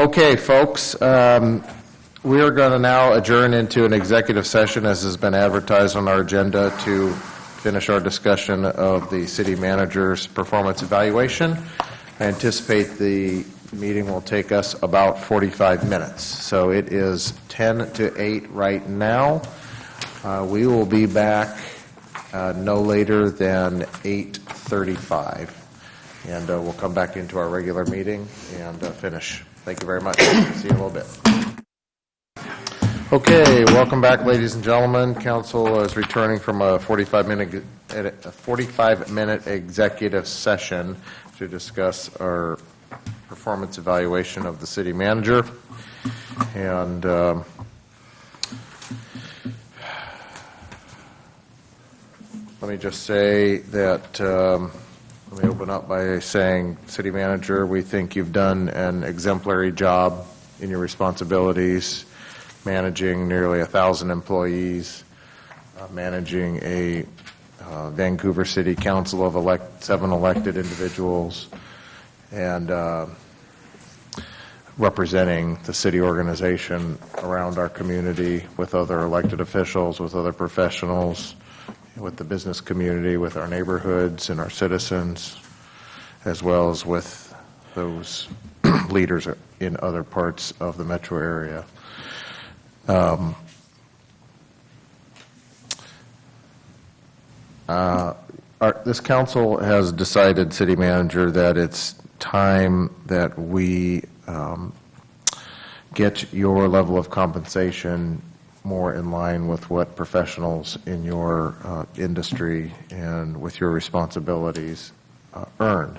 Okay, folks, we are going to now adjourn into an executive session as has been advertised on our agenda to finish our discussion of the city manager's performance evaluation. I anticipate the meeting will take us about 45 minutes. So it is 10 to 8 right now. We will be back no later than 8:35. And we'll come back into our regular meeting and finish. Thank you very much. See you in a little bit. Okay, welcome back, ladies and gentlemen. Council is returning from a 45-minute executive session to discuss our performance evaluation of the city manager. And let me just say that let me open up by saying, City Manager, we think you've done an exemplary job in your responsibilities, managing nearly 1,000 employees, managing a Vancouver City Council of 7 elected individuals, and representing the city organization around our community with other elected officials, with other professionals, with the business community, with our neighborhoods and our citizens, as well as with those leaders in other parts of the metro area. This council has decided, City Manager, that it's time that we get your level of compensation more in line with what professionals in your industry and with your responsibilities earn.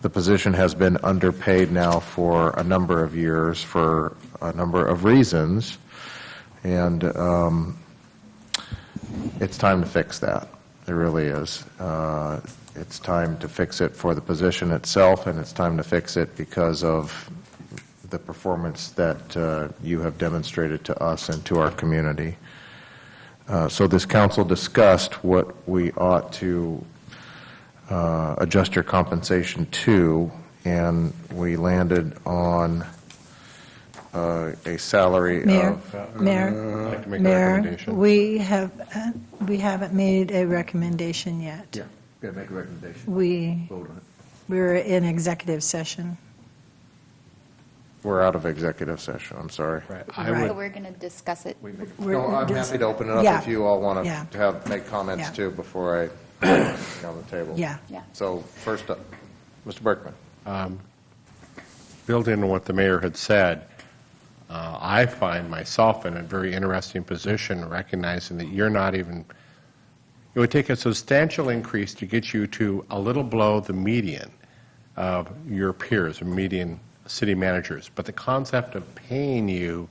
The position has been underpaid now for a number of years for a number of reasons, and it's time to fix that. It really is. It's time to fix it for the position itself, and it's time to fix it because of the performance that you have demonstrated to us and to our community. So this council discussed what we ought to adjust your compensation to, and we landed on a salary Mayor, of... Mayor, I'd like to make a Mayor, recommendation. we haven't made a recommendation yet. Yeah, got to make a recommendation. Vote on it. We're in executive session. We're out of executive session, I'm sorry. Right. Right. So we're going to discuss it. No, I'm happy to open it up Yeah. if you all want Yeah. to make comments Yeah. too before I put it on the table. Yeah. Yeah. So first up, Mr. Berkman. Building on what the mayor had said, I find myself in a very interesting position, recognizing that you're not even, it would take a substantial increase to get you to a little below the median of your peers, or median city managers. But the concept of paying you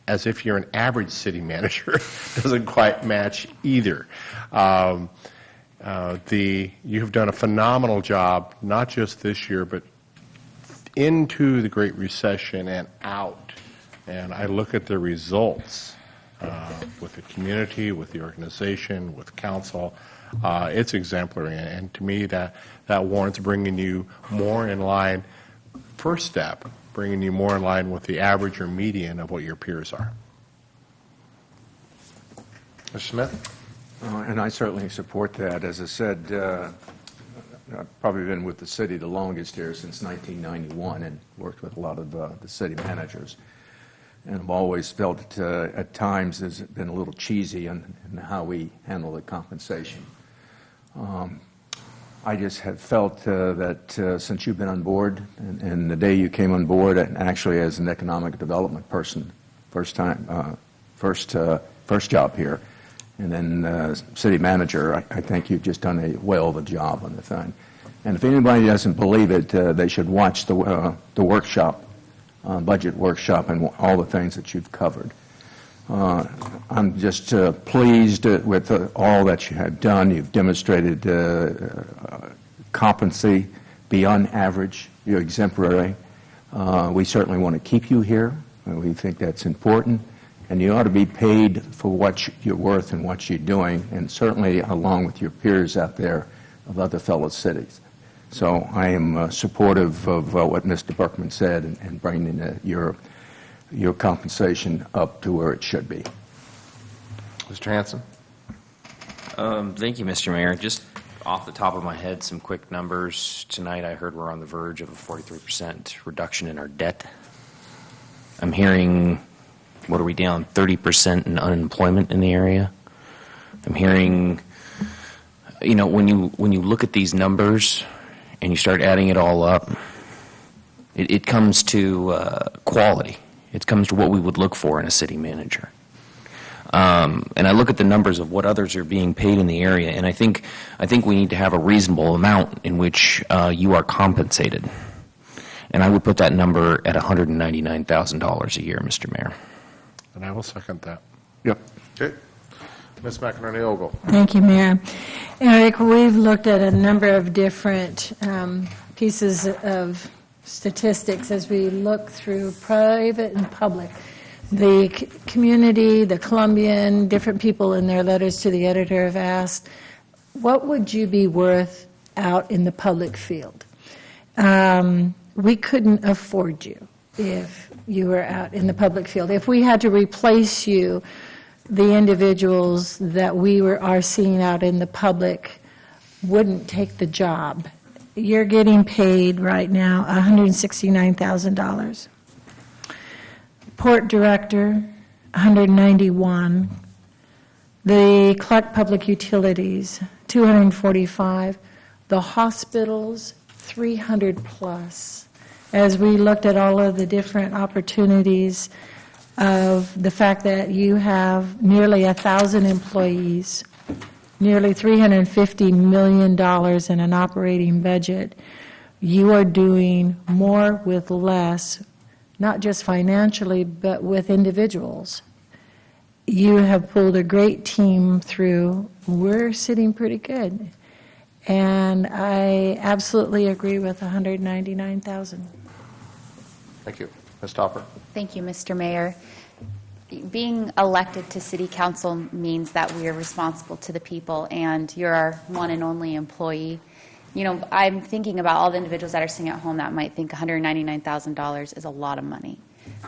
as if you're an average city manager doesn't quite match either. You've done a phenomenal job, not just this year, but into the Great Recession and out. And I look at the results with the community, with the organization, with council. It's exemplary. And to me, that warrants bringing you more in line. First step, bringing you more in line with the average or median of what your peers are. Mr. Smith? And I certainly support that. As I said, I've probably been with the city the longest here since 1991 and worked with a lot of the city managers. And I've always felt at times has been a little cheesy in how we handle the compensation. I just have felt that since you've been on board, and the day you came on board, and actually as an economic development person, first job here, and then city manager, I think you've just done a whale of a job on the thing. And if anybody doesn't believe it, they should watch the workshop, budget workshop, and all the things that you've covered. I'm just pleased with all that you have done. You've demonstrated competency beyond average. You're exemplary. We certainly want to keep you here. We think that's important. And you ought to be paid for what you're worth and what you're doing, and certainly along with your peers out there of other fellow cities. So I am supportive of what Mr. Berkman said and bringing your compensation up to where it should be. Mr. Hanson? Thank you, Mr. Mayor. Just off the top of my head, some quick numbers. Tonight I heard we're on the verge of a 43% reduction in our debt. I'm hearing, what are we down, 30% in unemployment in the area? I'm hearing, when you look at these numbers and you start adding it all up, it comes to quality. It comes to what we would look for in a city manager. And I look at the numbers of what others are being paid in the area, and I think we need to have a reasonable amount in which you are compensated. And I would put that number at $199,000 a year, Mr. Mayor. And I will second that. Yep. Okay. Ms. McInerney-Ogle? Thank you, Mayor. Eric, we've looked at a number of different pieces of statistics as we look through private and public. The community, the Columbian, different people in their letters to the editor have asked, what would you be worth out in the public field? We couldn't afford you if you were out in the public field. If we had to replace you, the individuals that we are seeing out in the public wouldn't take the job. You're getting paid right now $169,000. Port director, $191,000. The Clark Public Utilities, $245,000. The hospitals, $300,000 plus. As we looked at all of the different opportunities of the fact that you have nearly 1,000 employees, nearly $350 million in an operating budget, you are doing more with less, not just financially, but with individuals. You have pulled a great team through. We're sitting pretty good. And I absolutely agree with $199,000. Thank you. Ms. Topper? Thank you, Mr. Mayor. Being elected to City Council means that we are responsible to the people, and you're our one and only employee. I'm thinking about all the individuals that are sitting at home that might think $199,000 is a lot of money.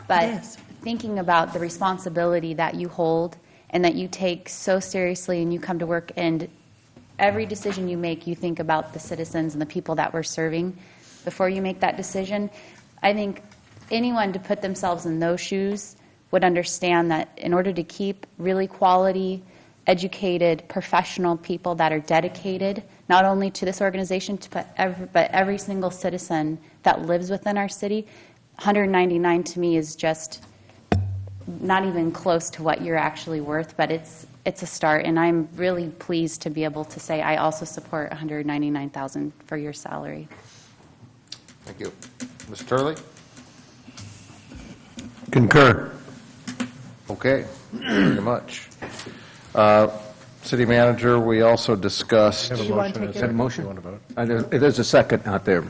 But Yes. Thinking about the responsibility that you hold and that you take so seriously, and you come to work, and every decision you make, you think about the citizens and the people that we're serving before you make that decision. I think anyone to put themselves in those shoes would understand that in order to keep really quality, educated, professional people that are dedicated not only to this organization, but every single citizen that lives within our city, $199 to me is just not even close to what you're actually worth, but it's a start, and I'm really pleased to be able to say I also support $199,000 for your salary. Thank you. Mr. Turley? Concur. Okay, very much. City Manager, we also discussed, Have a You want to motion. take and it? a Motion? You want to vote? There's a second out there.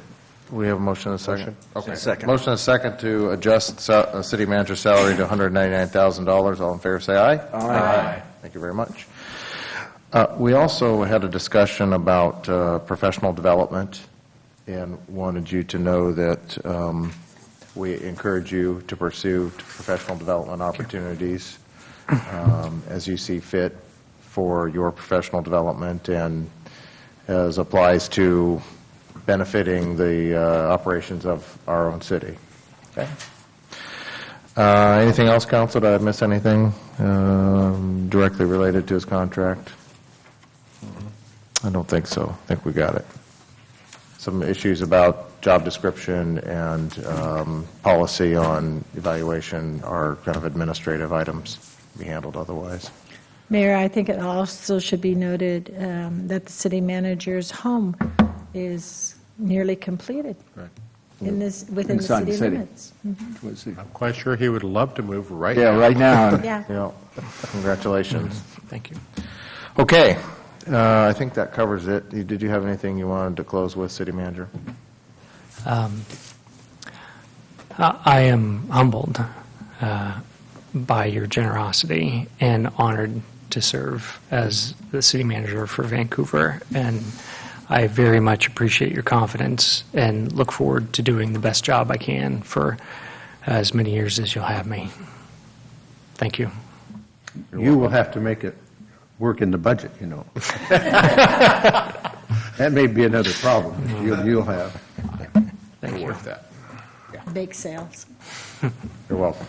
we have a motion and a second. Motion. Okay. Second. Motion and a second to adjust City Manager's salary to $199,000. All in favor, say aye. Aye. Thank you very much. We also had a discussion about professional development and wanted you to know that we encourage you to pursue professional development opportunities as you see fit for your professional development and as applies to benefiting the operations of our own city. Okay. Anything else, Council? Did I miss anything directly related to his contract? I don't think so. I think we got it. Some issues about job description and policy on evaluation are kind of administrative items to be handled otherwise. Mayor, I think it also should be noted that the city manager's home is nearly completed Right. within the Inside the city city. limits. Was the- I'm quite sure he would love to move right Yeah, now. right now. Yeah. Yeah, congratulations. Thank you. Okay, I think that covers it. Did you have anything you wanted to close with, City Manager? I am humbled by your generosity and honored to serve as the city manager for Vancouver. And I very much appreciate your confidence and look forward to doing the best job I can for as many years as you'll have me. Thank you. You will have to make it work in the budget, you know. That may be another problem you'll have. Thank you. Worth that. Bake sales. You're welcome.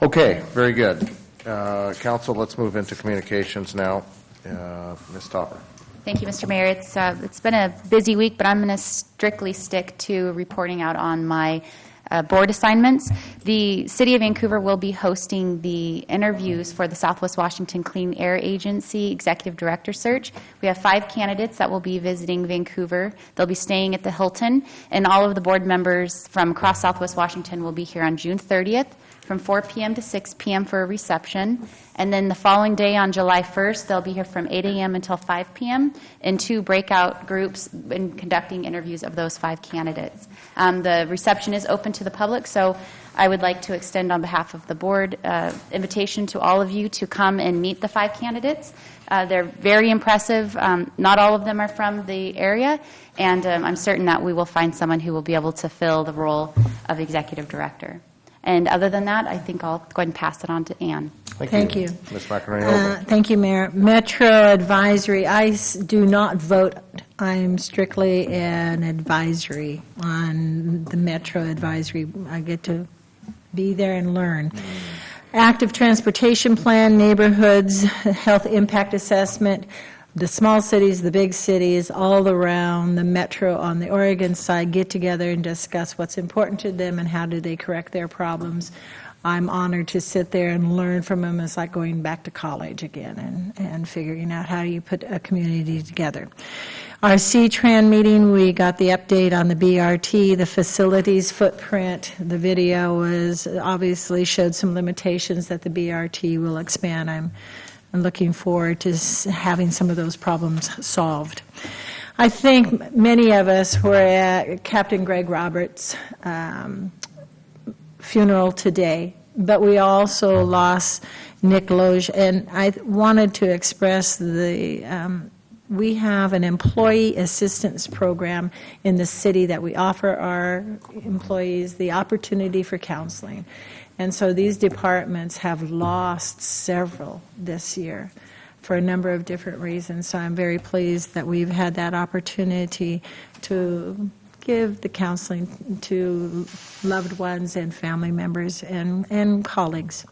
Okay, very good. Council, let's move into communications now. Ms. Topper. Thank you, Mr. Mayor. It's been a busy week, but I'm going to strictly stick to reporting out on my board assignments. The City of Vancouver will be hosting the interviews for the Southwest Washington Clean Air Agency Executive Director search. We have 5 candidates that will be visiting Vancouver. They'll be staying at the Hilton, and all of the board members from across Southwest Washington will be here on June 30th from 4 p.m. to 6 p.m. for a reception. And then the following day on July 1st, they'll be here from 8 a.m. until 5 p.m. in 2 breakout groups and conducting interviews of those 5 candidates. The reception is open to the public, so I would like to extend on behalf of the board invitation to all of you to come and meet the 5 candidates. They're very impressive. Not all of them are from the area, and I'm certain that we will find someone who will be able to fill the role of executive director. And other than that, I think I'll go ahead and pass it on to Ann. Thank you. Ms. McInerney. Thank you, Mayor. Metro Advisory, I do not vote. I'm strictly an advisory on the Metro Advisory. I get to be there and learn. Active Transportation Plan, neighborhoods, health impact assessment, the small cities, the big cities, all around the metro on the Oregon side get together and discuss what's important to them and how do they correct their problems. I'm honored to sit there and learn from them. It's like going back to college again and figuring out how you put a community together. Our C-Tran meeting, we got the update on the BRT, the facilities footprint. The video was obviously showed some limitations that the BRT will expand. I'm looking forward to having some of those problems solved. I think many of us were at Captain Greg Roberts' funeral today, but we also lost Nick Loge, and I wanted to express we have an employee assistance program in the city that we offer our employees the opportunity for counseling. And so these departments have lost several this year for a number of different reasons. So I'm very pleased that we've had that opportunity to give the counseling to loved ones and family members and colleagues.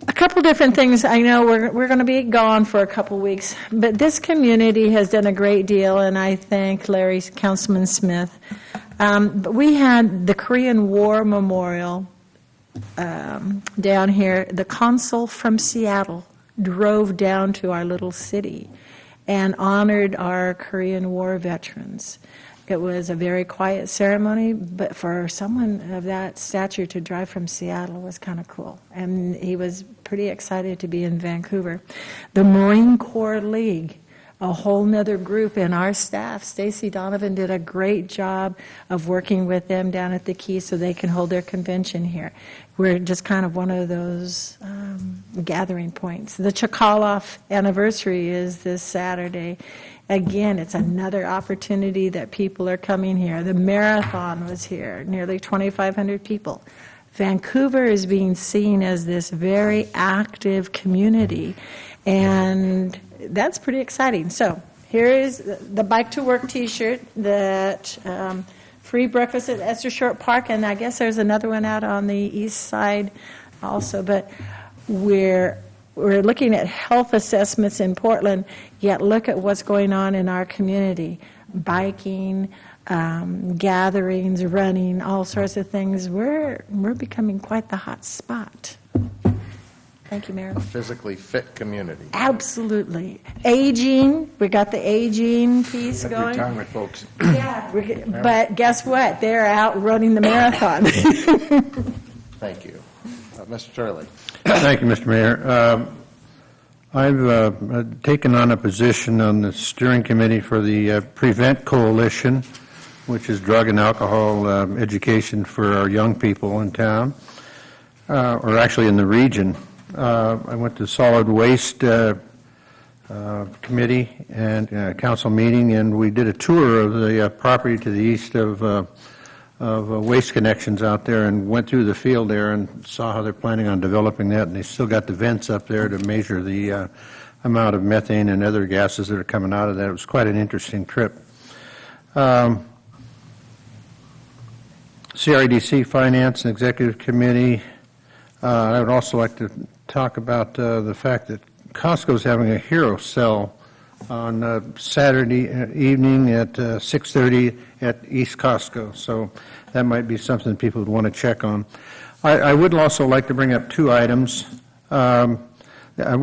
A couple different things. I know we're going to be gone for a couple weeks, but this community has done a great deal, and I thank Councilman Smith. But we had the Korean War Memorial down here. The consul from Seattle drove down to our little city and honored our Korean War veterans. It was a very quiet ceremony, but for someone of that stature to drive from Seattle was kind of cool. And he was pretty excited to be in Vancouver. The Marine Corps League, a whole nother group, and our staff, Stacy Donovan, did a great job of working with them down at the Key so they can hold their convention here. We're just kind of one of those gathering points. The Chkalov anniversary is this Saturday. Again, it's another opportunity that people are coming here. The marathon was here, nearly 2,500 people. Vancouver is being seen as this very active community, and that's pretty exciting. So here is the Bike to Work T-shirt, that free breakfast at Esther Short Park, and I guess there's another one out on the east side also. But we're looking at health assessments in Portland, yet look at what's going on in our community. Biking, gatherings, running, all sorts of things. We're becoming quite the hot spot. Thank you, Mayor. A physically fit community. Absolutely. Aging, we got the aging piece going. Retirement folks. Yeah, but guess what? They're out running the marathon. Thank you. Mr. Turley. Thank you, Mr. Mayor. I've taken on a position on the steering committee for the Prevent Coalition, which is drug and alcohol education for our young people in town, or actually in the region. I went to solid waste committee and council meeting, and we did a tour of the property to the east of Waste Connections out there, and went through the field there and saw how they're planning on developing that, and they still got the vents up there to measure the amount of methane and other gases that are coming out of that. It was quite an interesting trip. CRDC Finance and Executive Committee, I would also like to talk about the fact that Costco's having a hero sale on Saturday evening at 6:30 at East Costco. So that might be something people would want to check on. I would also like to bring up two items. We're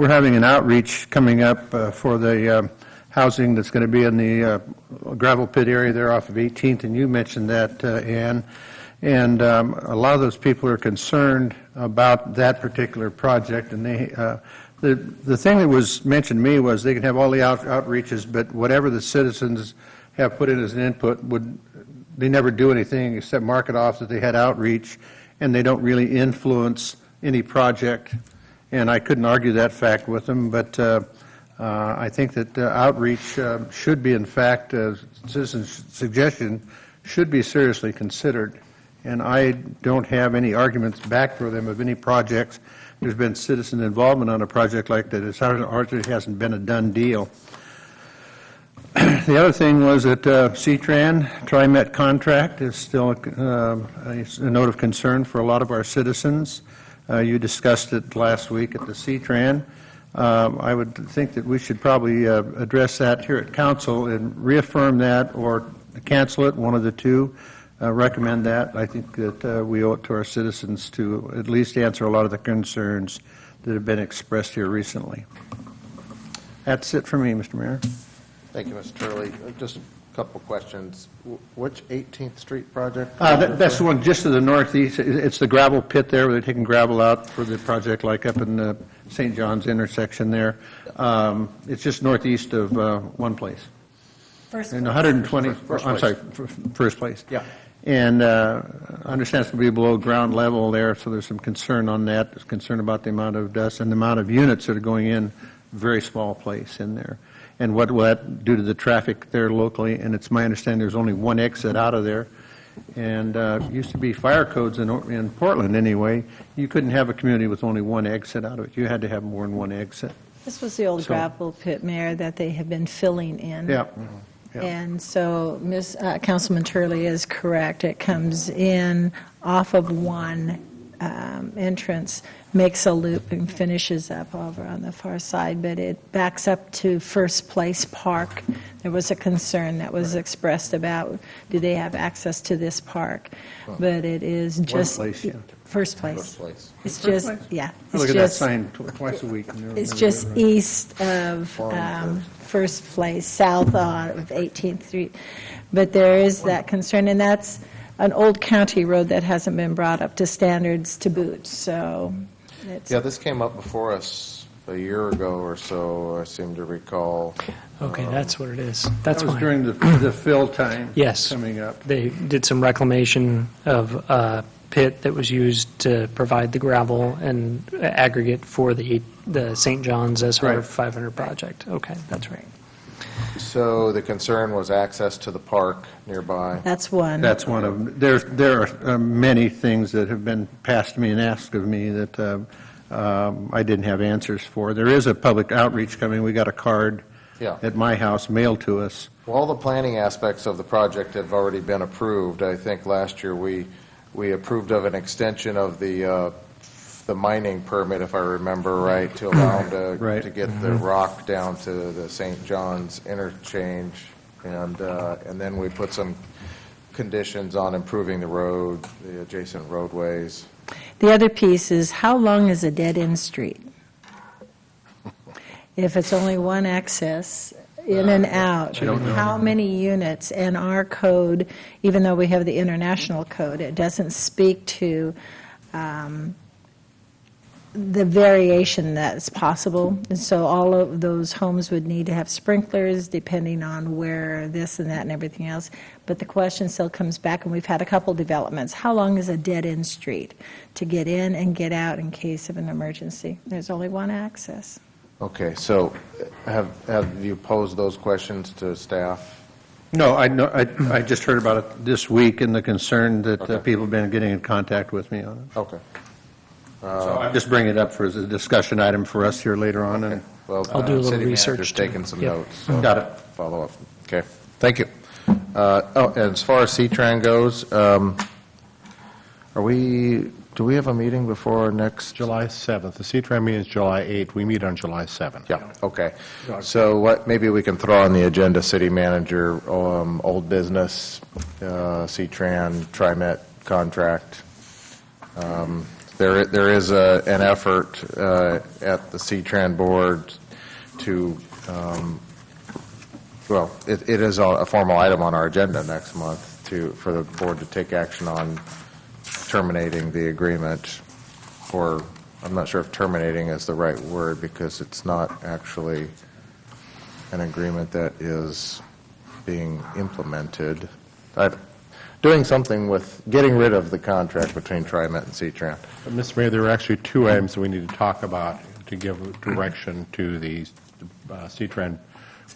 having an outreach coming up for the housing that's going to be in the gravel pit area there off of 18th, and you mentioned that, Ann. And a lot of those people are concerned about that particular project, and the thing that was mentioned to me was they can have all the outreaches, but whatever the citizens have put in as an input, they never do anything except mark it off that they had outreach, and they don't really influence any project. And I couldn't argue that fact with them, but I think that outreach should be, in fact, citizens' suggestion should be seriously considered. And I don't have any arguments back for them of any projects. There's been citizen involvement on a project like that. It hasn't been a done deal. The other thing was that CTRAN, TriMet contract, is still a note of concern for a lot of our citizens. You discussed it last week at the CTRAN. I would think that we should probably address that here at Council and reaffirm that or cancel it, one of the two. Recommend that. I think that we owe it to our citizens to at least answer a lot of the concerns that have been expressed here recently. That's it for me, Mr. Mayor. Thank you, Mr. Turley. Just a couple questions. Which 18th Street project? That's the one just to the northeast. It's the gravel pit there where they're taking gravel out for the project, like up in the St. John's intersection there. It's just northeast of one place. First In place. 120, First I'm place. sorry, first place. Yeah. And I understand it's going to be below ground level there, so there's some concern on that. There's concern about the amount of dust and the amount of units that are going in, very small place in there. And what will that do to the traffic there locally? And it's my understanding there's only one exit out of there. And used to be fire codes in Portland anyway. You couldn't have a community with only one exit out of it. You had to have more than one exit. This was the old gravel pit, Mayor, that they have been filling in. Yeah. Yeah. And so Councilman Turley is correct. It comes in off of one entrance, makes a loop, and finishes up over on the far side, but it backs up to First Place Park. There was a concern that was expressed about, do they have access to this park? But it is just place, yeah. First Place. First place. It's just, yeah. I look It's at that just, sign twice a week. it's just east of First Place, south of 18th Street. But there is that concern, and that's an old county road that hasn't been brought up to standards to boot. So it's, Yeah, this came up before us a year ago or so, I seem to recall. Okay, that's what it is. That's That was fine. during the fill time. Yes. Coming up. They did some reclamation of a pit that was used to provide the gravel and aggregate for the St. John's SR Right. 500 project. Okay, that's right. So the concern was access to the park nearby. that's one. That's one of them. There are many things that have been passed to me and asked of me that I didn't have answers for. There is a public outreach coming. We got a card Yeah. at my house mailed to us. Well, all the planning aspects of the project have already been approved. I think last year we approved of an extension of the mining permit, if I remember right, to allow them Right. to get the rock down to the St. John's interchange. And then we put some conditions on improving the road, the adjacent roadways. The other piece is, how long is a dead-end street? If it's only one access, in and out, how many units? And our code, even though we have the international code, it doesn't speak to the variation that's possible. And so all of those homes would need to have sprinklers, depending on where this and that and everything else. But the question still comes back, and we've had a couple developments. How long is a dead-end street to get in and get out in case of an emergency? There's only one access. Okay, so have you posed those questions to staff? No, I know, I just heard about it this week and the concern that Okay. people have been getting in contact with me on it. Okay. So I'm just bringing it up for as a discussion item for us here later on. And Well, I'll do a little city research, manager's too. taking some Yep. notes. So Got it. Follow up. Okay, thank you. And as far as C-Tran goes, do we have a meeting before our next? July 7th. The CTRAN meeting is July 8th. We meet on July 7th. Yeah, okay. So maybe we can throw on the agenda, city manager, old business, C-Tran, TriMet contract. There is an effort at the C-Tran board to, it is a formal item on our agenda next month for the board to take action on terminating the agreement, or I'm not sure if terminating is the right word because it's not actually an agreement that is being implemented. Doing something with getting rid of the contract between TriMet and C-Tran. Mr. Mayor, there are actually two items that we need to talk about to give direction to the CTRAN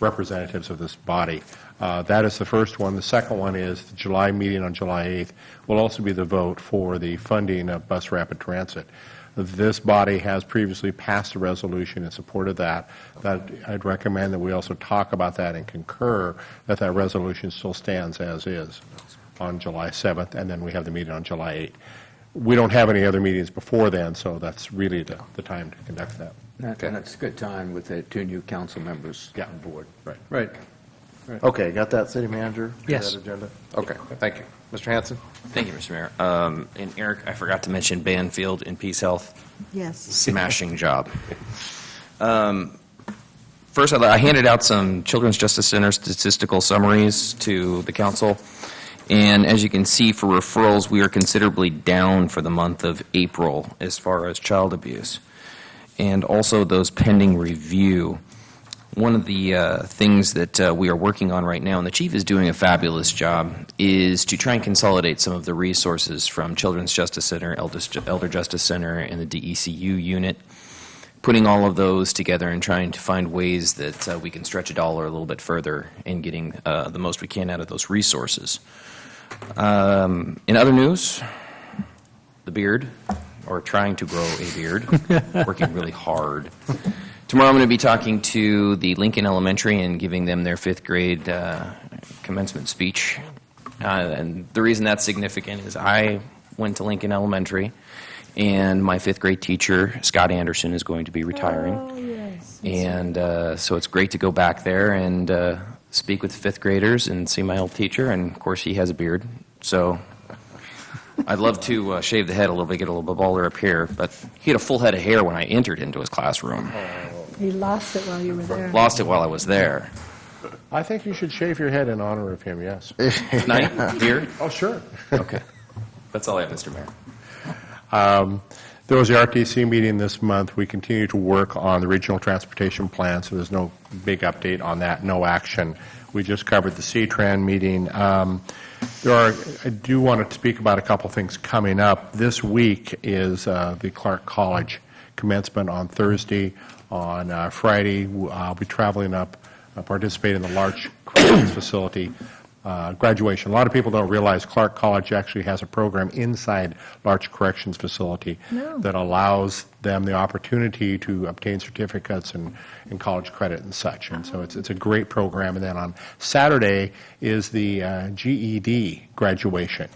representatives of this body. That is the first one. The second one is the July meeting on July 8th will also be the vote for the funding of bus rapid transit. This body has previously passed a resolution in support of that. I'd recommend that we also talk about that and concur that that resolution still stands as is on July 7th, and then we have the meeting on July 8th. We don't have any other meetings before then, so that's really the time to conduct that. And it's a good time with the two new council members Yeah. on board. Right. Okay, got that, city manager? Yes. That agenda? Okay, thank you. Mr. Hanson? Thank you, Mr. Mayor. And Eric, I forgot to mention Banfield in Peace Health. Yes. Smashing job. First, I handed out some Children's Justice Center statistical summaries to the council. And as you can see, for referrals, we are considerably down for the month of April as far as child abuse. And also those pending review. One of the things that we are working on right now, and the chief is doing a fabulous job, is to try and consolidate some of the resources from Children's Justice Center, Elder Justice Center, and the DECU unit, putting all of those together and trying to find ways that we can stretch a dollar a little bit further in getting the most we can out of those resources. In other news, the beard, or trying to grow a beard, working really hard. Tomorrow I'm going to be talking to the Lincoln Elementary and giving them their 5th grade commencement speech. And the reason that's significant is I went to Lincoln Elementary, and my 5th grade teacher, Scott Anderson, is going to be retiring. Oh, yes. And so it's great to go back there and speak with 5th graders and see my old teacher. And, of course, he has a beard. So I'd love to shave the head a little bit, get a little bit balder up here. But he had a full head of hair when I entered into his classroom. You lost it while you were there. Lost it while I was there. I think you should shave your head in honor of him, yes. Night? Beard? Oh, sure. Okay. That's all I have, Mr. Mayor. There was the RTC meeting this month. We continue to work on the regional transportation plan, so there's no big update on that, no action. We just covered the C-Tran meeting. I do want to speak about a couple things coming up. This week is the Clark College commencement on Thursday. On Friday, I'll be traveling up, participate in the Larch Corrections Facility graduation. A lot of people don't realize Clark College actually has a program inside Larch Corrections Facility that allows them the opportunity to obtain certificates and college credit and such. And so it's a great program. And then on Saturday is the GED graduation.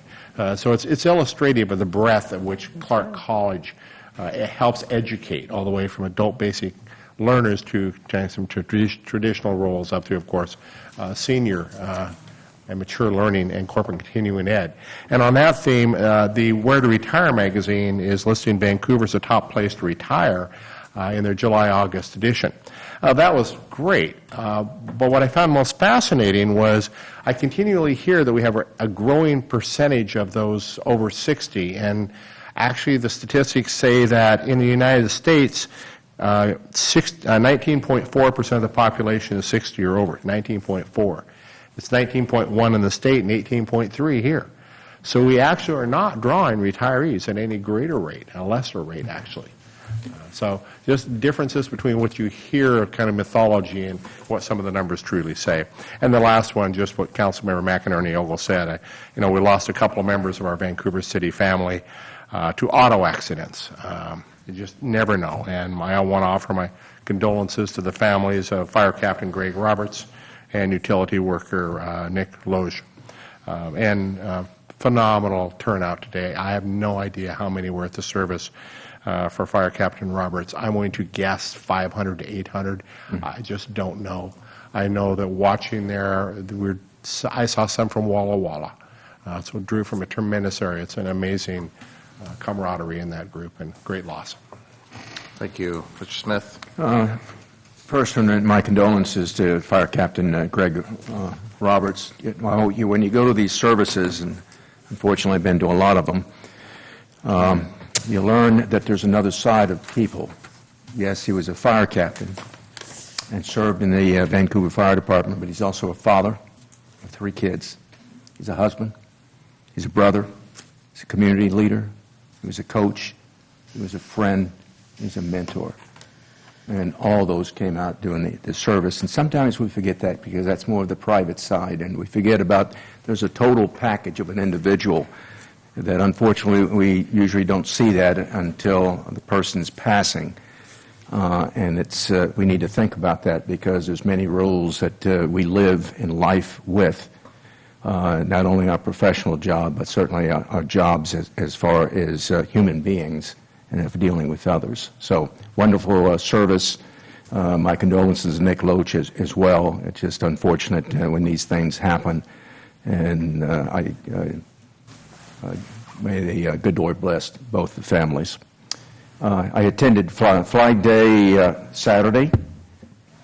So it's illustrative of the breadth at which Clark College it helps educate all the way from adult basic learners to some traditional roles up to, of course, senior and mature learning and corporate continuing ed. And on that theme, the Where to Retire magazine is listing Vancouver as a top place to retire in their July-August edition. That was great. But what I found most fascinating was I continually hear that we have a growing percentage of those over 60, and actually the statistics say that in the United States, 19.4% of the population is 60 or over, 19.4. It's 19.1 in the state and 18.3 here. So we actually are not drawing retirees at any greater rate, a lesser rate actually. So just differences between what you hear of kind of mythology and what some of the numbers truly say. And the last one, just what Councilmember McInerney-Ogle said. We lost a couple of members of our Vancouver City family to auto accidents. You just never know. And I want to offer my condolences to the families of Fire Captain Greg Roberts and utility worker Nick Loge. And phenomenal turnout today. I have no idea how many were at the service for Fire Captain Roberts. I'm going to guess 500 to 800. I just don't know. I know that watching there, I saw some from Walla Walla. So it drew from a tremendous area. It's an amazing camaraderie in that group, and great loss. Thank you. Mr. Smith? First, my condolences to Fire Captain Greg Roberts. When you go to these services, and unfortunately I've been to a lot of them, you learn that there's another side of people. Yes, he was a fire captain and served in the Vancouver Fire Department, but he's also a father of 3 kids. He's a husband. He's a brother. He's a community leader. He was a coach. He was a friend. He was a mentor. And all those came out doing the service. And sometimes we forget that because that's more of the private side. And we forget about there's a total package of an individual that unfortunately we usually don't see that until the person's passing. And we need to think about that because there's many roles that we live in life with, not only our professional job, but certainly our jobs as far as human beings and for dealing with others. So wonderful service. My condolences to Nick Loach as well. It's just unfortunate when these things happen. And may the good Lord bless both the families. I attended Flag Day Saturday.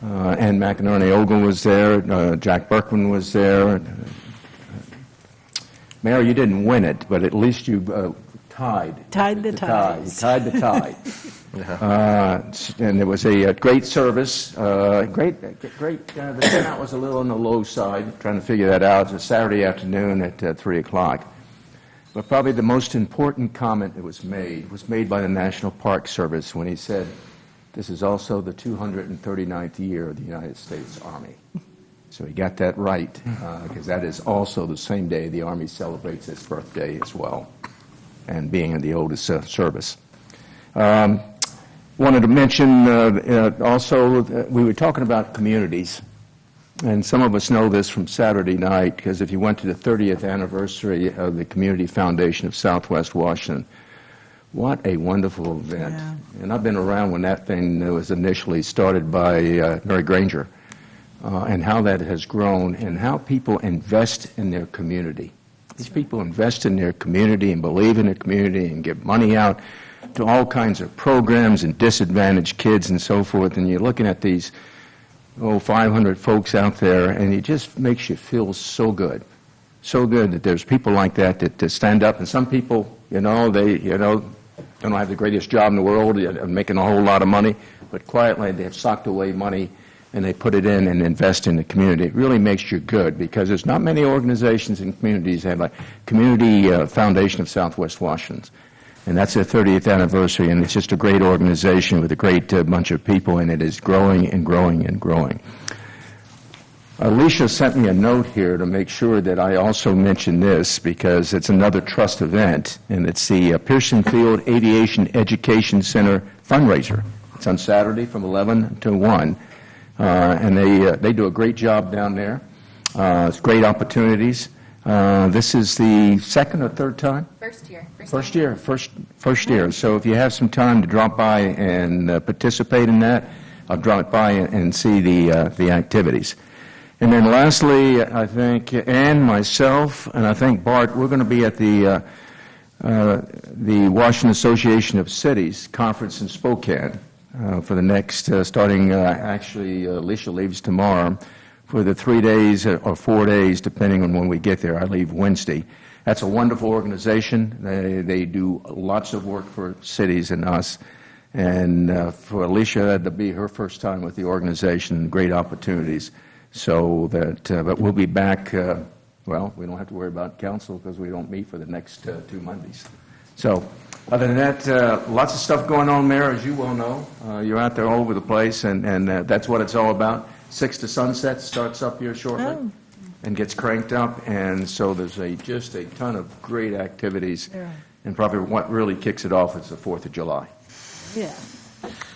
Ann McInerney-Ogle was there. Jack Berkman was there. Mayor, you didn't win it, but at least you tied. Tied the tie. You tied the tie. And it was a great service. Great. The turnout was a little on the low side. Trying to figure that out. It was a Saturday afternoon at 3 o'clock. But probably the most important comment that was made by the National Park Service when he said, "This is also the 239th year of the United States Army." So he got that right, because that is also the same day the Army celebrates its birthday as well, and being in the oldest service. Wanted to mention also, we were talking about communities, and some of us know this from Saturday night, because if you went to the 30th anniversary of the Community Foundation of Southwest Washington, what a wonderful event. Yeah. And I've been around when that thing was initially started by Mary Granger, and how that has grown, and how people invest in their community. These people invest in their community and believe in their community and give money out to all kinds of programs and disadvantaged kids and so forth. And you're looking at these 500 folks out there, and it just makes you feel so good that there's people like that stand up. And some people, they don't have the greatest job in the world, making a whole lot of money, but quietly they have socked away money and they put it in and invest in the community. It really makes you good, because there's not many organizations and communities that have like Community Foundation of Southwest Washington. And that's their 30th anniversary, and it's just a great organization with a great bunch of people, and it is growing and growing and growing. Alicia sent me a note here to make sure that I also mention this, because it's another trust event, and it's the Pearson Field Aviation Education Center fundraiser. It's on Saturday from 11 to 1, and they do a great job down there. It's great opportunities. This is the second or third time? First year. So if you have some time to drop by and participate in that, I'll drop by and see the activities. And then lastly, I think Ann, myself, and I think Bart, we're going to be at the Washington Association of Cities conference in Spokane for the next, starting, actually, Alicia leaves tomorrow, for the 3 days or 4 days, depending on when we get there. I leave Wednesday. That's a wonderful organization. They do lots of work for cities and us. And for Alicia, that'll be her first time with the organization, great opportunities. So that, but we'll be back, we don't have to worry about council because we don't meet for the next 2 Mondays. So Other than that, lots of stuff going on, Mayor, as you well know. You're out there all over the place, and that's what it's all about. 6 to Sunset starts up here shortly and gets cranked up, and so there's just a ton of great activities. Yeah. And probably what really kicks it off is the 4th of July. Yeah.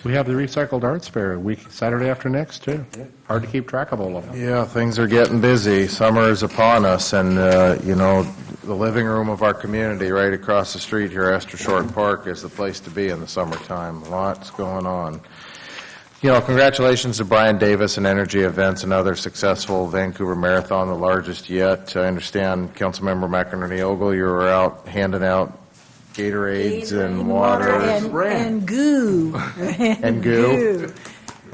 We have the Recycled Arts Fair Saturday after next, too. Hard to keep track of all of them. Yeah, things are getting busy. Summer is upon us, and, the living room of our community right across the street here, Esther Short Park, is the place to be in the summertime. Lots going on. Congratulations to Brian Davis and Energy Events, another successful Vancouver Marathon, the largest yet. I understand, Councilmember McInerney Ogle, you were out handing out Gatorades and water. And goo. And goo.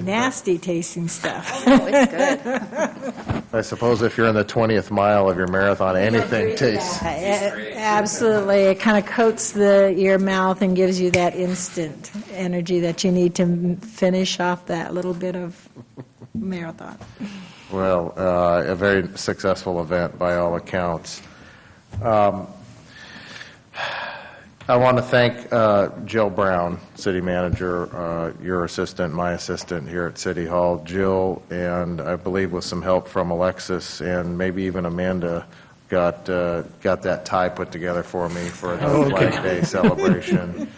Nasty tasting stuff. Oh, it's good. I suppose if you're in the 20th mile of your marathon, anything tastes. Absolutely. It kind of coats your mouth and gives you that instant energy that you need to finish off that little bit of marathon. Well, a very successful event by all accounts. I want to thank Jill Brown, City Manager, your assistant, my assistant here at City Hall. Jill, and I believe with some help from Alexis and maybe even Amanda, got that tie put together for me for the Flag Day celebration.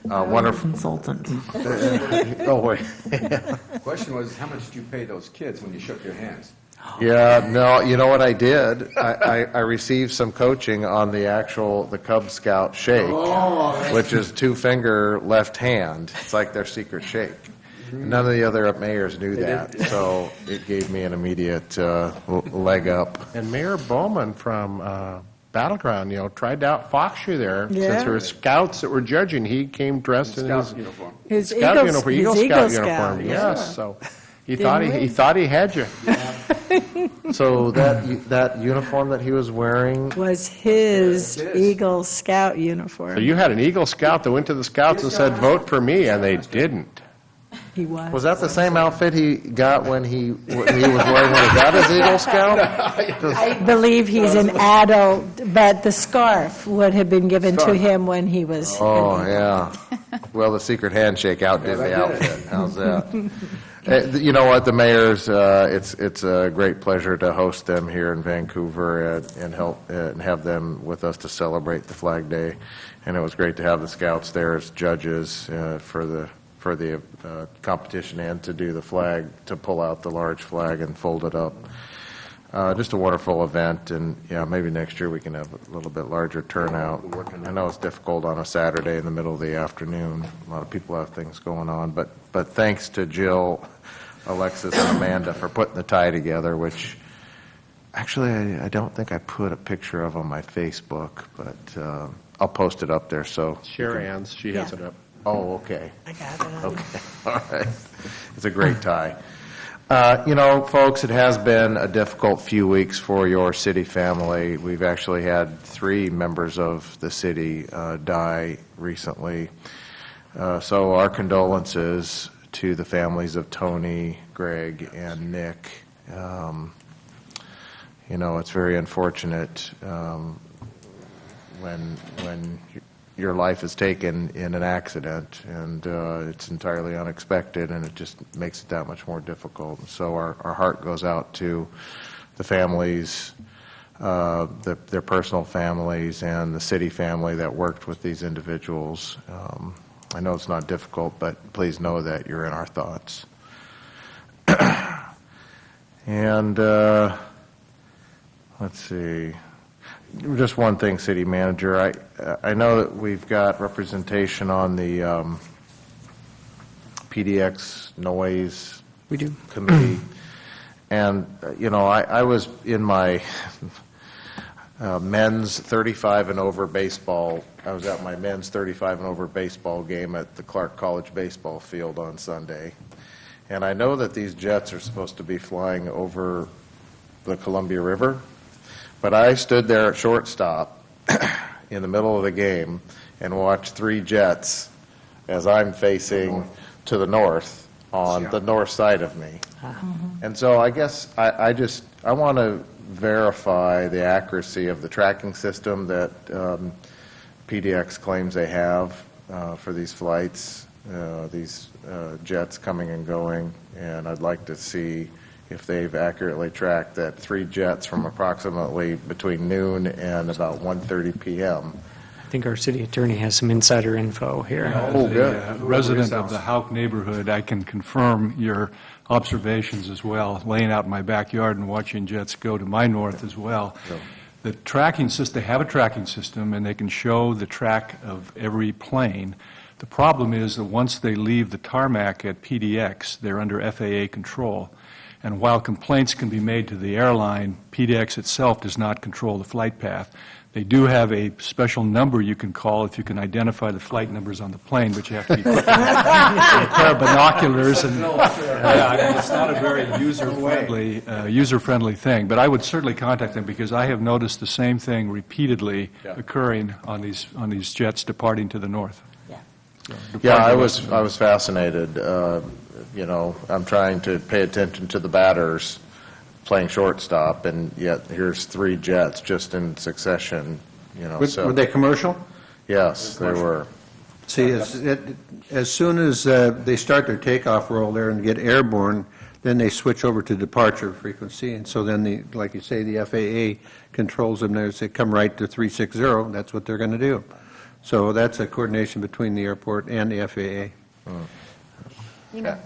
Wonderful. Consultant. Oh, wait. The question was, how much did you pay those kids when you shook their hands? Yeah, no, you know what I did? I received some coaching on the Cub Scout shake, which is 2-finger left hand. It's like their secret shake. None of the other mayors knew that, so it gave me an immediate leg up. And Mayor Bowman from Battleground, tried to outfox you there. Yeah. Since there were scouts that were judging, he came dressed in his uniform. His Scout uniform, his Eagle Scout uniform. yeah. Yes, so he thought he had you. So that uniform that he was wearing, Was his Eagle Scout uniform. So you had an Eagle Scout that went to the Scouts and said, "Vote for me," and they didn't. He was. was that the same outfit he got when he was wearing when he got his Eagle Scout? I believe he's an adult, but the scarf would have been given to him when he was. Oh, yeah. Well, the secret handshake outdid the outfit. How's that? You know what, the mayors, it's a great pleasure to host them here in Vancouver and help and have them with us to celebrate the Flag Day. And it was great to have the Scouts there as judges for the competition and to do the flag, to pull out the large flag and fold it up. Just a wonderful event, and maybe next year we can have a little bit larger turnout. I know it's difficult on a Saturday in the middle of the afternoon. A lot of people have things going on, but thanks to Jill, Alexis, and Amanda for putting the tie together, which actually I don't think I put a picture of on my Facebook, but I'll post it up there. So Share Ann's, she has it up. Oh, okay. I got it. Okay, all right. It's a great tie. Folks, it has been a difficult few weeks for your city family. We've actually had 3 members of the city die recently. So our condolences to the families of Tony, Greg, and Nick. It's very unfortunate when your life is taken in an accident, and it's entirely unexpected, and it just makes it that much more difficult. And so our heart goes out to the families, their personal families, and the city family that worked with these individuals. I know it's not difficult, but please know that you're in our thoughts. And let's see. Just one thing, City Manager. I know that we've got representation on the PDX noise We do. committee, and I was in my men's 35 and over baseball. I was at my men's 35 and over baseball game at the Clark College baseball field on Sunday, and I know that these jets are supposed to be flying over the Columbia River. But I stood there at shortstop in the middle of the game and watched 3 jets as I'm facing to the north on the north side of me. And so I guess I want to verify the accuracy of the tracking system that PDX claims they have for these flights, these jets coming and going, and I'd like to see if they've accurately tracked that 3 jets from approximately between noon and about 1:30 p.m. I think our city attorney has some insider info here. Oh, good. As a resident of the Hauk neighborhood, I can confirm your observations as well, laying out in my backyard and watching jets go to my north as well. Yeah. The tracking system, they have a tracking system, and they can show the track of every plane. The problem is that once they leave the tarmac at PDX, they're under FAA control. And while complaints can be made to the airline, PDX itself does not control the flight path. They do have a special number you can call if you can identify the flight numbers on the plane, but you have to be quick enough. A pair of binoculars, and it's not a very user-friendly thing. But I would certainly contact them because I have noticed the same thing repeatedly occurring on these jets departing to the north. Yeah, I was fascinated. I'm trying to pay attention to the batters playing shortstop, and yet here's 3 jets just in succession. Were they commercial? Yes, they were. See, as soon as they start their takeoff roll there and get airborne, then they switch over to departure frequency, and so then, like you say, the FAA controls them. They say, come right to 360, that's what they're going to do. So that's a coordination between the airport and the FAA.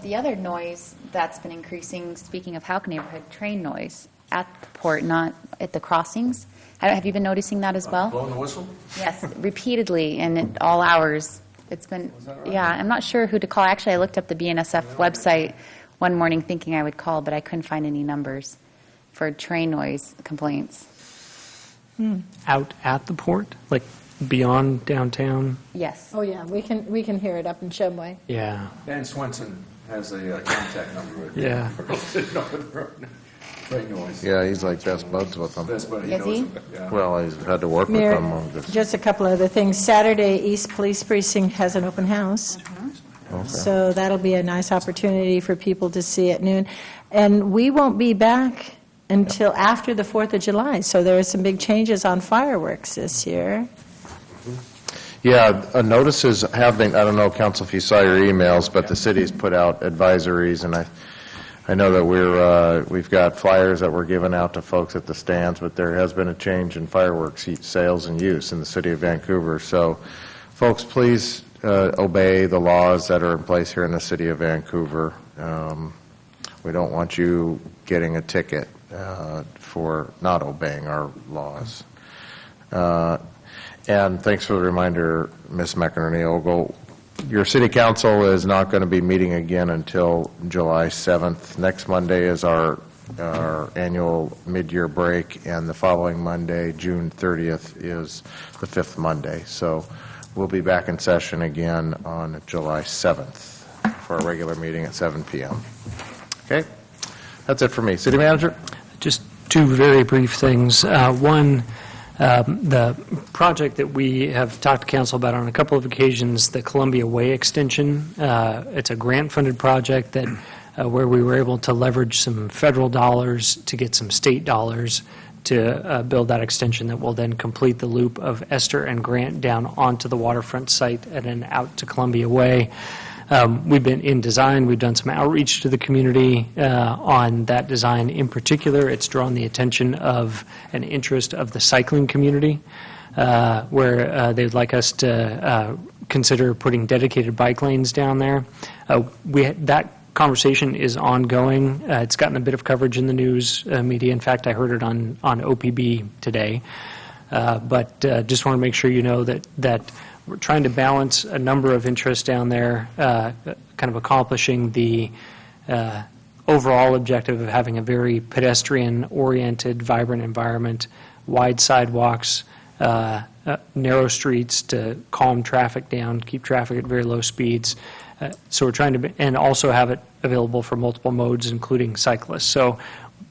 The other noise that's been increasing, speaking of Hauk neighborhood, train noise at the port, not at the crossings. Have you been noticing that as well? Blowing the whistle? Yes, repeatedly and at all hours. It's been, yeah, I'm not sure who to call. Actually, I looked up the BNSF website one morning thinking I would call, but I couldn't find any numbers for train noise complaints. Out at the port, like beyond downtown? Yes. Oh, yeah, we can hear it up in Shumway. Yeah. Dan Swenson has a contact number. Yeah. Train noise. Yeah, he's like best buds with them. That's what he Is knows. he? Yeah. Well, he's had to work with Mayor, them on this. just a couple other things. Saturday, East Police Precinct has an open house. Okay. So that'll be a nice opportunity for people to see at noon. And we won't be back until after the 4th of July, so there are some big changes on fireworks this year. Yeah, notices have been, I don't know, Council, if you saw your emails, but the city's put out advisories, and I know that we've got flyers that we're giving out to folks at the stands, but there has been a change in fireworks sales and use in the city of Vancouver. So, folks, please obey the laws that are in place here in the city of Vancouver. We don't want you getting a ticket for not obeying our laws. And thanks for the reminder, Ms. McInerney-Ogle. Your city council is not going to be meeting again until July 7th. Next Monday is our annual mid-year break, and the following Monday, June 30th, is the 5th Monday. So we'll be back in session again on July 7th for a regular meeting at 7 p.m. Okay? That's it for me. City Manager? Just 2 very brief things. One, the project that we have talked to council about on a couple of occasions, the Columbia Way extension. It's a grant-funded project that where we were able to leverage some federal dollars to get some state dollars to build that extension that will then complete the loop of Esther and Grant down onto the waterfront site and then out to Columbia Way. We've been in design. We've done some outreach to the community on that design. In particular, it's drawn the attention of an interest of the cycling community, where they'd like us to consider putting dedicated bike lanes down there. That conversation is ongoing. It's gotten a bit of coverage in the news media. In fact, I heard it on OPB today. But just want to make sure you know that we're trying to balance a number of interests down there, kind of accomplishing the overall objective of having a very pedestrian-oriented, vibrant environment, wide sidewalks, narrow streets to calm traffic down, keep traffic at very low speeds. So we're trying to, and also have it available for multiple modes, including cyclists. So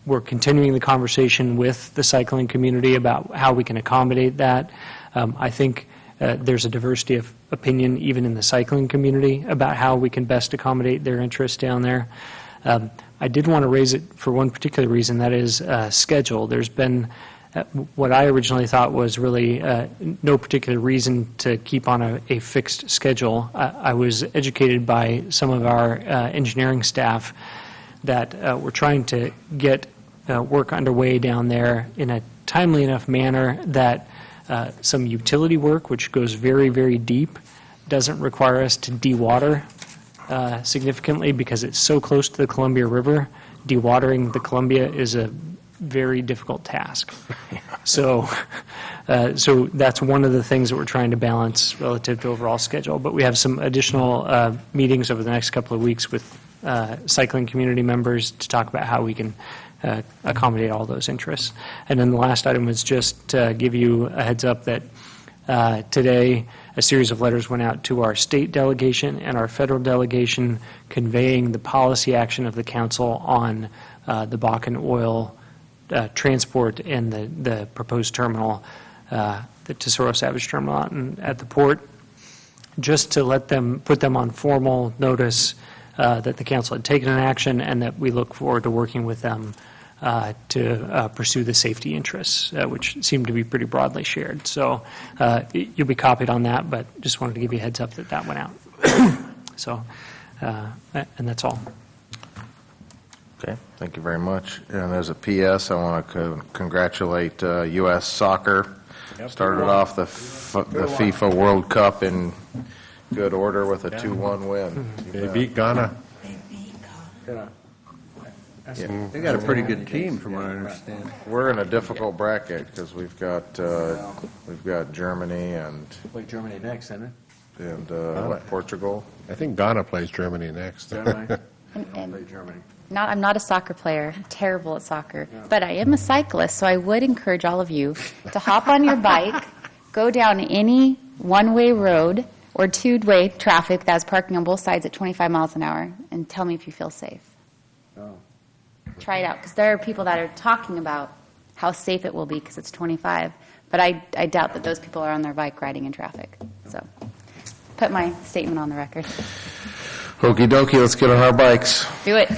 we're continuing the conversation with the cycling community about how we can accommodate that. I think there's a diversity of opinion even in the cycling community about how we can best accommodate their interests down there. I did want to raise it for one particular reason, that is schedule. There's been what I originally thought was really no particular reason to keep on a fixed schedule. I was educated by some of our engineering staff that we're trying to get work underway down there in a timely enough manner that some utility work, which goes very, very deep, doesn't require us to dewater significantly because it's so close to the Columbia River. Dewatering the Columbia is a very difficult task. So that's one of the things that we're trying to balance relative to overall schedule. But we have some additional meetings over the next couple of weeks with cycling community members to talk about how we can accommodate all those interests. And then the last item was just to give you a heads up that today a series of letters went out to our state delegation and our federal delegation conveying the policy action of the council on the Bakken oil transport and the proposed terminal, the Tesoro Savage terminal at the port, just to put them on formal notice that the council had taken an action and that we look forward to working with them to pursue the safety interests, which seem to be pretty broadly shared. So you'll be copied on that, but just wanted to give you a heads up that went out. So, and that's all. Okay, thank you very much. And as a PS, I want to congratulate U.S. Soccer. Started off the FIFA World Cup in good order with a 2-1 win. They beat Ghana. They got a pretty good team, from what I understand. We're in a difficult bracket because we've got Germany and Play Germany next, isn't it? Portugal. I think Ghana plays Germany next. And Germany. I'm not a soccer player. I'm terrible at soccer. But I am a cyclist, so I would encourage all of you to hop on your bike, go down any one-way road or two-way traffic that's parking on both sides at 25 miles an hour, and tell me if you feel safe. Oh. Try it out, because there are people that are talking about how safe it will be because it's 25, but I doubt that those people are on their bike riding in traffic. So put my statement on the record. Okie dokie, let's get on our bikes. Do it.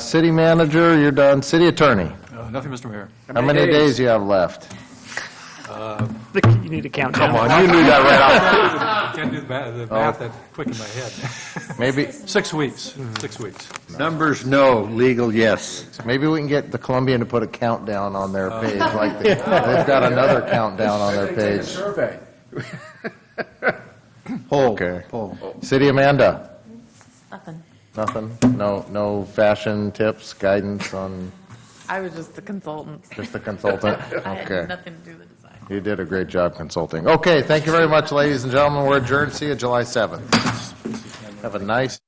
City manager, you're done. City attorney, Nothing, Mr. Mayor. how many days do you have left? You need to count down. Come on, you knew that right off. I can't do the math that quick in my head. Maybe 6 weeks. 6 weeks. Numbers, no. Legal, yes. Maybe we can get the Columbian to put a countdown on their page, like they've got another countdown on their page. Survey. Poll. Okay. Poll. City Amanda, Nothing. nothing? No fashion tips, guidance on, I was just the consultant. just the consultant? I had Okay. nothing to do with the design. You did a great job consulting. Okay, thank you very much, ladies and gentlemen. We're adjourned. See you July 7th. Have a nice